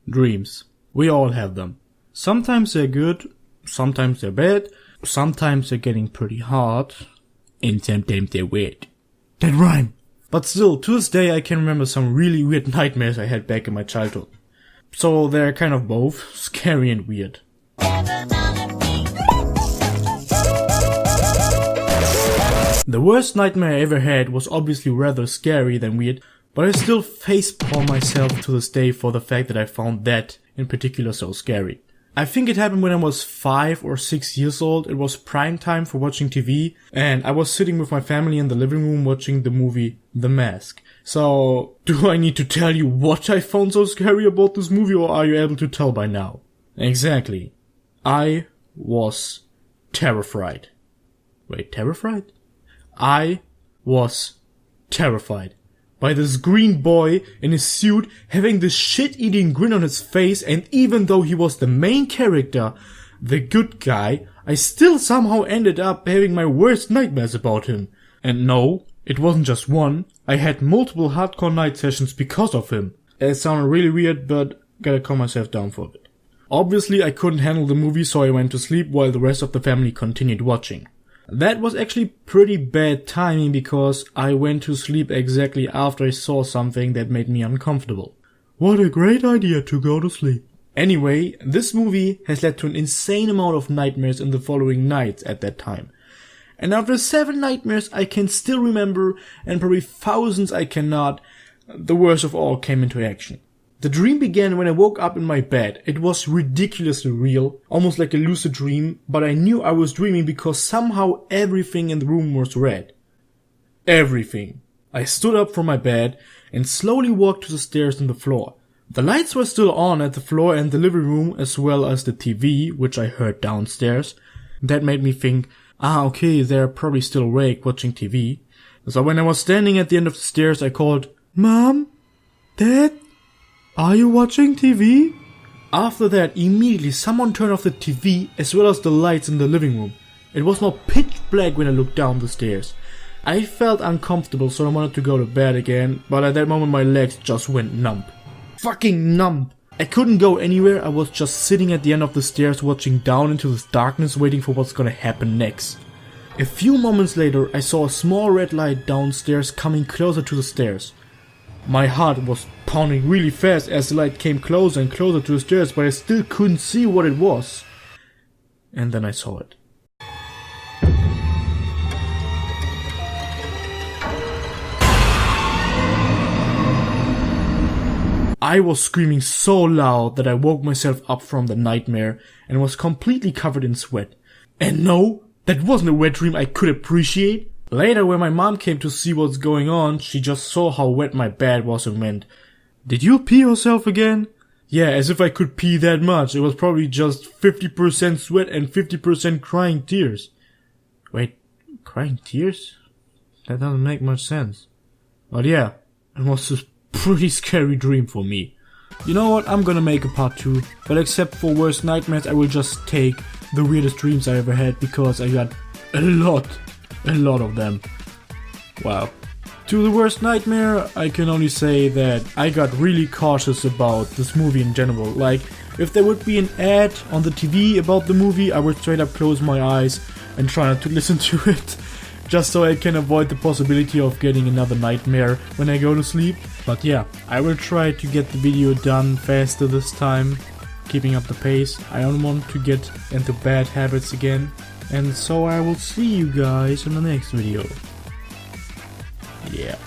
Dreams. We all have them. Sometimes they're good, sometimes they're bad, sometimes they're getting pretty hard, and sometimes they're weird. That rhyme! But still, to this day I can remember some really weird nightmares I had back in my childhood. So they're kind of both scary and weird. The worst nightmare I ever had was obviously rather scary than weird, but I still facepalm myself to this day for the fact that I found that in particular so scary. I think it happened when I was 5 or 6 years old. It was prime time for watching TV, and I was sitting with my family in the living room watching the movie The Mask. So, do I need to tell you what I found so scary about this movie, or are you able to tell by now? Exactly. I was terrified. Wait, terrified? I was terrified by this green boy in his suit having this shit-eating grin on his face, and even though he was the main character, the good guy, I still somehow ended up having my worst nightmares about him. And no, it wasn't just one, I had multiple hardcore night sessions because of him. It sounded really weird, but gotta calm myself down for a bit. Obviously I couldn't handle the movie, so I went to sleep while the rest of the family continued watching. That was actually pretty bad timing because I went to sleep exactly after I saw something that made me uncomfortable. What a great idea to go to sleep. Anyway, this movie has led to an insane amount of nightmares in the following nights at that time. And after 7 nightmares I can still remember, and probably thousands I cannot, the worst of all came into action. The dream began when I woke up in my bed. It was ridiculously real, almost like a lucid dream, but I knew I was dreaming because somehow everything in the room was red. Everything. I stood up from my bed and slowly walked to the stairs and the floor. The lights were still on at the floor and the living room, as well as the TV, which I heard downstairs. That made me think, okay, they're probably still awake watching TV. So when I was standing at the end of the stairs, I called, "Mom? Dad? Are you watching TV?" After that, immediately someone turned off the TV as well as the lights in the living room. It was now pitch black when I looked down the stairs. I felt uncomfortable, so I wanted to go to bed again, but at that moment my legs just went numb. Fucking numb! I couldn't go anywhere, I was just sitting at the end of the stairs watching down into this darkness waiting for what's gonna happen next. A few moments later, I saw a small red light downstairs coming closer to the stairs. My heart was pounding really fast as the light came closer and closer to the stairs, but I still couldn't see what it was. And then I saw it. I was screaming so loud that I woke myself up from the nightmare and was completely covered in sweat. And no, that wasn't a wet dream I could appreciate. Later, when my mom came to see what's going on, she just saw how wet my bed was and went, "Did you pee yourself again?" Yeah, as if I could pee that much. It was probably just 50% sweat and 50% crying tears. Wait, crying tears? That doesn't make much sense. But yeah, it was a pretty scary dream for me. You know what, I'm gonna make a part 2, but except for worst nightmares I will just take the weirdest dreams I ever had because I got a lot of them. Wow. To the worst nightmare, I can only say that I got really cautious about this movie in general. Like, if there would be an ad on the TV about the movie, I would straight up close my eyes and try not to listen to it, just so I can avoid the possibility of getting another nightmare when I go to sleep. But yeah, I will try to get the video done faster this time, keeping up the pace. I don't want to get into bad habits again. And so I will see you guys in the next video. Yeah.